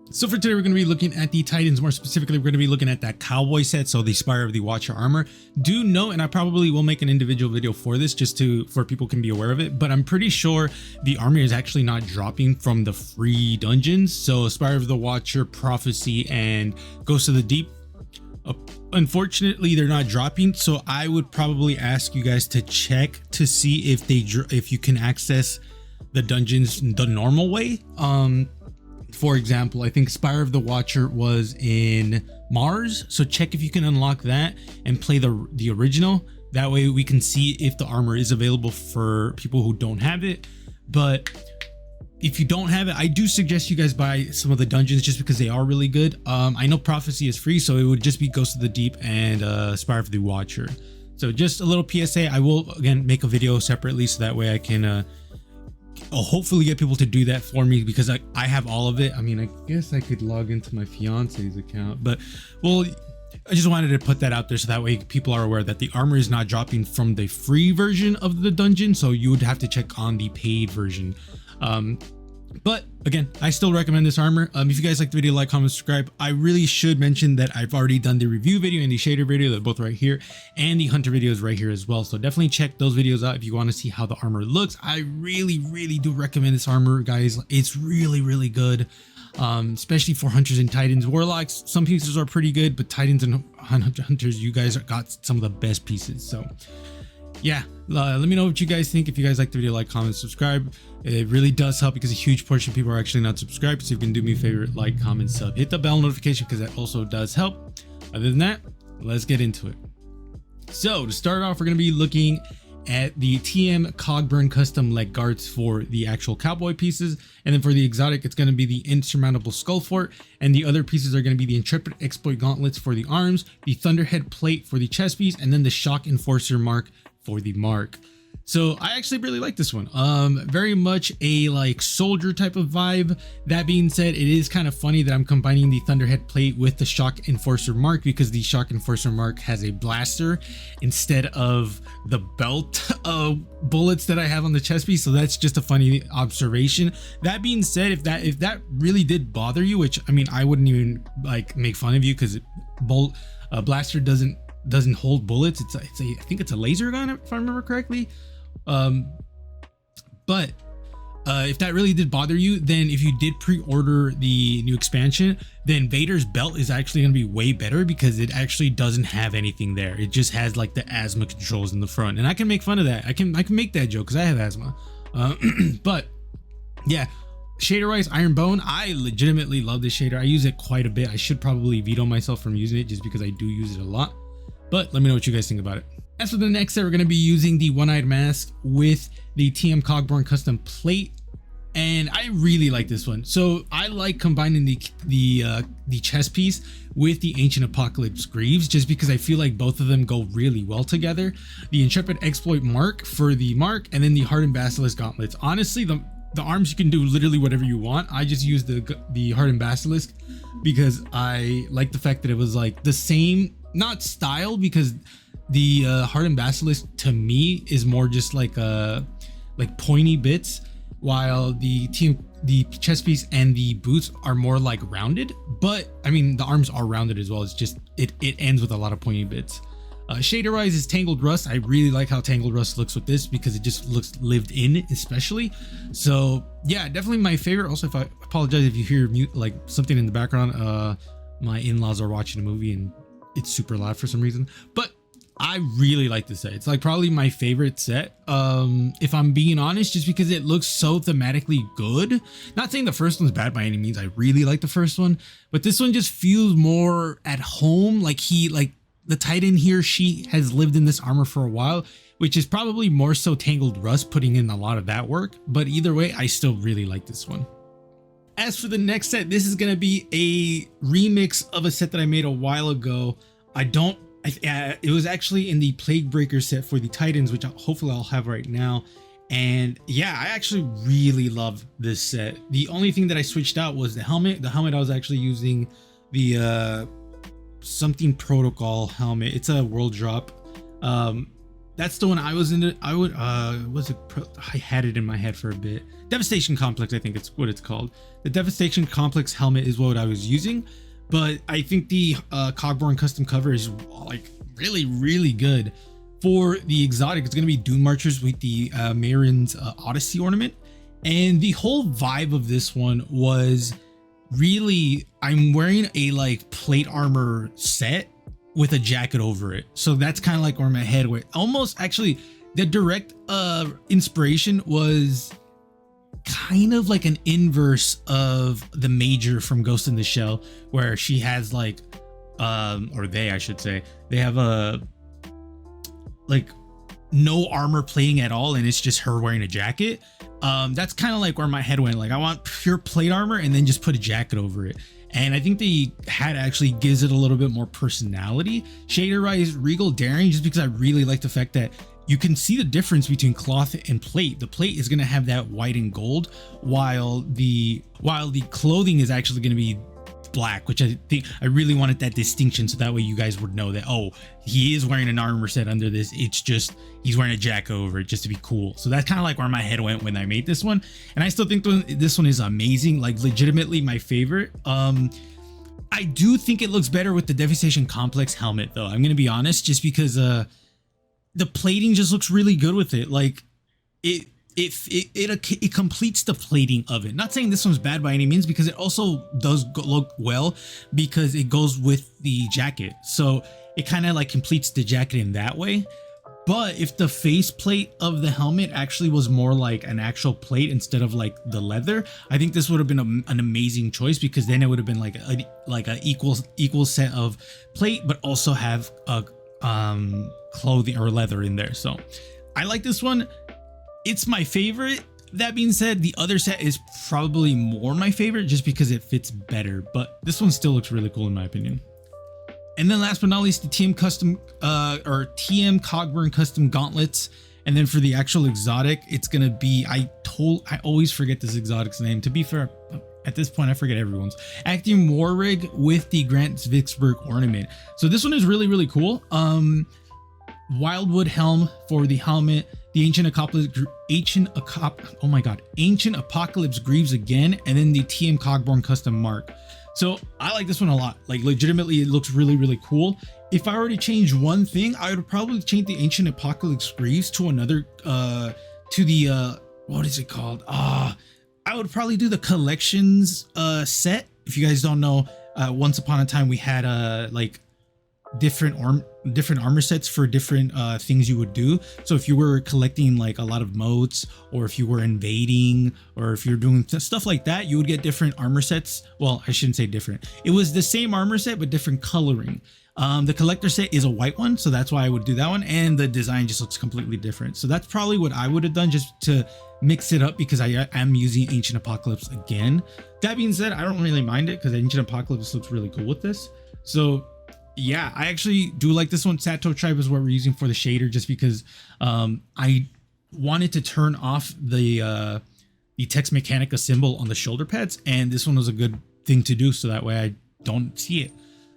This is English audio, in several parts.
So for today, we're going to be looking at the Titans. More specifically, we're going to be looking at that cowboy set, so the Spire of the Watcher armor. Do note, and I probably will make an individual video for this just for people can be aware of it, but I'm pretty sure the armor is actually not dropping from the free dungeons. So Spire of the Watcher, Prophecy, and Ghost of the Deep, unfortunately they're not dropping. So I would probably ask you guys to check to see if you can access the dungeons the normal way. For example, I think Spire of the Watcher was in Mars, so check if you can unlock that and play the original. That way we can see if the armor is available for people who don't have it. But if you don't have it, I do suggest you guys buy some of the dungeons just because they are really good. I know Prophecy is free, so it would just be Ghost of the Deep and Spire of the Watcher. So just a little PSA, I will again make a video separately so that way I can I'll hopefully get people to do that for me, because I have all of it. I mean, I guess I could log into my fiance's account, but well, I just wanted to put that out there so that way people are aware that the armor is not dropping from the free version of the dungeon. So you would have to check on the paid version. But again, I still recommend this armor. If you guys like the video, like, comment, subscribe. I really should mention that I've already done the review video and the shader video. They're both right here, and the hunter video is right here as well. So definitely check those videos out if you want to see how the armor looks. I really do recommend this armor, guys. It's really good, especially for hunters and titans. Warlocks, some pieces are pretty good, but titans and hunters, you guys got some of the best pieces. So yeah, let me know what you guys think. If you guys like the video, like, comment, subscribe. It really does help because a huge portion of people are actually not subscribed. So you can do me a favor, like, comment, sub, hit the bell notification because that also does help. Other than that, let's get into it. So to start off, we're going to be looking at the TM Cogburn custom leg guards for the actual cowboy pieces, and then for the exotic it's going to be the insurmountable skull fort, and the other pieces are going to be the intrepid exploit gauntlets for the arms, the thunderhead plate for the chest piece, and then the shock enforcer mark for the mark. So I actually really like this one. Very much a like soldier type of vibe. That being said, it is kind of funny that I'm combining the thunderhead plate with the shock enforcer mark, because the shock enforcer mark has a blaster instead of the belt bullets that I have on the chest piece. So that's just a funny observation. That being said, if that really did bother you, which I mean I wouldn't even like make fun of you, because blaster doesn't hold bullets. I think it's a laser gun if I remember correctly. But if that really did bother you, then if you did pre-order the new expansion, then Vader's belt is actually going to be way better, because it actually doesn't have anything there. It just has like the asthma controls in the front, and I can make fun of that. I can make that joke because I have asthma. But yeah, shader wise, Iron Bone, I legitimately love this shader. I use it quite a bit. I should probably veto myself from using it just because I do use it a lot, but let me know what you guys think about it. As for the next set, we're going to be using the one-eyed mask with the TM Cogburn custom plate, and I really like this one. So I like combining the chest piece with the Ancient Apocalypse Greaves, just because I feel like both of them go really well together. The Intrepid Exploit mark for the mark, and then the Hardened Basilisk gauntlets. Honestly, the arms, you can do literally whatever you want. I just used the Hardened Basilisk because I like the fact that it was like the same, not style, because the Hardened Basilisk to me is more just like pointy bits, while the chest piece and the boots are more like rounded. But I mean, the arms are rounded as well. It's just it ends with a lot of pointy bits. Shader wise is Tangled Rust. I really like how Tangled Rust looks with this, because it just looks lived in, especially. So yeah, definitely my favorite. Also, if I apologize if you hear like something in the background, my in-laws are watching a movie and it's super loud for some reason, but I really like this set. It's like probably my favorite set, if I'm being honest, just because it looks so thematically good. Not saying the first one's bad by any means. I really like the first one, but this one just feels more at home. Like the Titan, he or she has lived in this armor for a while, which is probably more so Tangled Rust putting in a lot of that work. But either way, I still really like this one. As for the next set, this is going to be a remix of a set that I made a while ago. It was actually in the Plague Breaker set for the Titans, which hopefully I'll have right now. And yeah, I actually really love this set. The only thing that I switched out was the helmet. The helmet, I was actually using the something protocol helmet. It's a world drop. That's the one I was into. I would I had it in my head for a bit. Devastation Complex, I think it's what it's called. The Devastation Complex helmet is what I was using, but I think the Cogborn custom cover is like really good. For the exotic, it's going to be Dune Marchers with the Marin's Odyssey ornament. And the whole vibe of this one was really, I'm wearing a like plate armor set with a jacket over it. So that's kind of like where my head went. Almost, actually, the direct inspiration was kind of like an inverse of the Major from Ghost in the Shell, where she has like, or they, I should say, they have a like no armor plating at all, and it's just her wearing a jacket. That's kind of like where my head went. Like, I want pure plate armor and then just put a jacket over it. And I think the hat actually gives it a little bit more personality. Shaderized Regal Daring, just because I really like the fact that you can see the difference between cloth and plate. The plate is going to have that white and gold, while the clothing is actually going to be black, which I think I really wanted that distinction, so that way you guys would know that, oh, he is wearing an armor set under this, it's just he's wearing a jacket over it just to be cool. So that's kind of like where my head went when I made this one, and I still think this one is amazing, like legitimately my favorite. I do think it looks better with the Devastation Complex helmet though, I'm gonna be honest, just because the plating just looks really good with it. Like it completes the plating of it. Not saying this one's bad by any means, because it also does look well because it goes with the jacket. So it kind of like completes the jacket in that way. But if the face plate of the helmet actually was more like an actual plate instead of like the leather, I think this would have been an amazing choice, because then it would have been like a equal set of plate, but also have a clothing or leather in there. So I like this one. It's my favorite. That being said, the other set is probably more my favorite just because it fits better, but this one still looks really cool in my opinion. And then last but not least, the TM custom or TM Cogburn custom gauntlets. And then for the actual exotic, it's gonna be, I always forget this exotic's name. To be fair, at this point I forget everyone's. Actium War Rig with the Grant Vicksburg ornament. So this one is really cool. Wildwood helm for the helmet, the Ancient Apocalypse Greaves again, and then the TM Cogborn custom mark. So I like this one a lot. Like legitimately, it looks really cool. If I were to change one thing, I would probably change the Ancient Apocalypse Greaves to another, to the what is it called? I would probably do the collections set. If you guys don't know, once upon a time we had like different armor sets for different things you would do. So if you were collecting like a lot of motes, or if you were invading, or if you're doing stuff like that, you would get different armor sets. Well, I shouldn't say different, it was the same armor set but different coloring. The collector set is a white one, so that's why I would do that one, and the design just looks completely different. So that's probably what I would have done, just to mix it up, because I am using Ancient Apocalypse again. That being said, I don't really mind it because Ancient Apocalypse looks really cool with this. So yeah, I actually do like this one. Sato Tribe is what we're using for the shader, just because I wanted to turn off the Tex Mechanica symbol on the shoulder pads, and this one was a good thing to do, so that way I don't see it.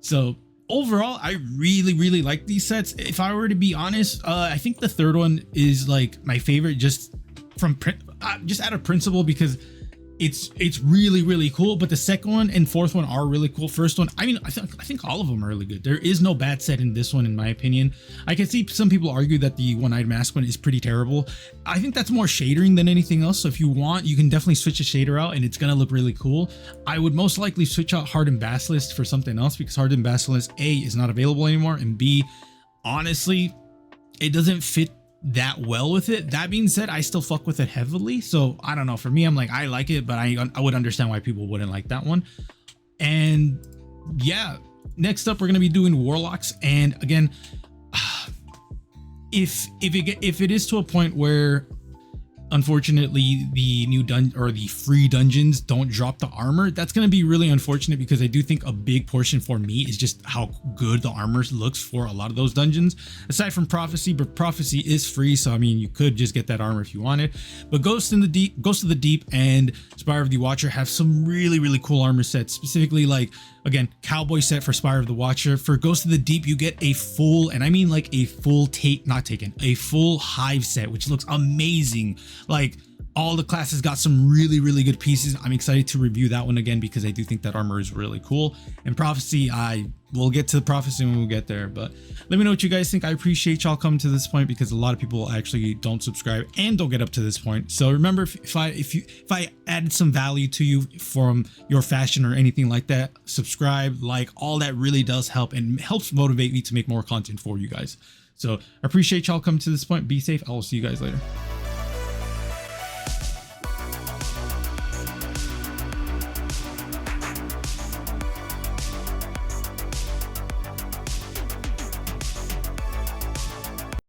So overall, I really like these sets. If I were to be honest, I think the third one is like my favorite, just out of principle, because it's really cool. But the second one and fourth one are really cool. First one, I mean, I think all of them are really good. There is no bad set in this one, in my opinion. I can see some people argue that the one-eyed mask one is pretty terrible. I think that's more shadering than anything else. So if you want, you can definitely switch a shader out and it's gonna look really cool. I would most likely switch out Hardened Basilisk for something else, because Hardened Basilisk, A, is not available anymore, and B, honestly, it doesn't fit that well with it. That being said, I still fuck with it heavily. So I don't know, for me, I'm like, I like it, but I would understand why people wouldn't like that one. And yeah, next up we're gonna be doing Warlocks. And again, if it is to a point where unfortunately the new the free dungeons don't drop the armor. That's going to be really unfortunate, because I do think a big portion for me is just how good the armor looks for a lot of those dungeons, aside from Prophecy. But Prophecy is free, so I mean, you could just get that armor if you wanted. But Ghost of the Deep and Spire of the Watcher have some really cool armor sets, specifically like, again, cowboy set for Spire of the Watcher. For Ghost of the Deep, you get a full, and I mean like a full a full hive set, which looks amazing. Like, all the classes got some really good pieces. I'm excited to review that one again, because I do think that armor is really cool. And Prophecy, we'll get to the Prophecy when we get there, but let me know what you guys think. I appreciate y'all coming to this point, because a lot of people actually don't subscribe and don't get up to this point. So remember, if I added some value to you from your fashion or anything like that, subscribe, like, all that really does help and helps motivate me to make more content for you guys. So I appreciate y'all coming to this point. Be safe. I will see you guys later.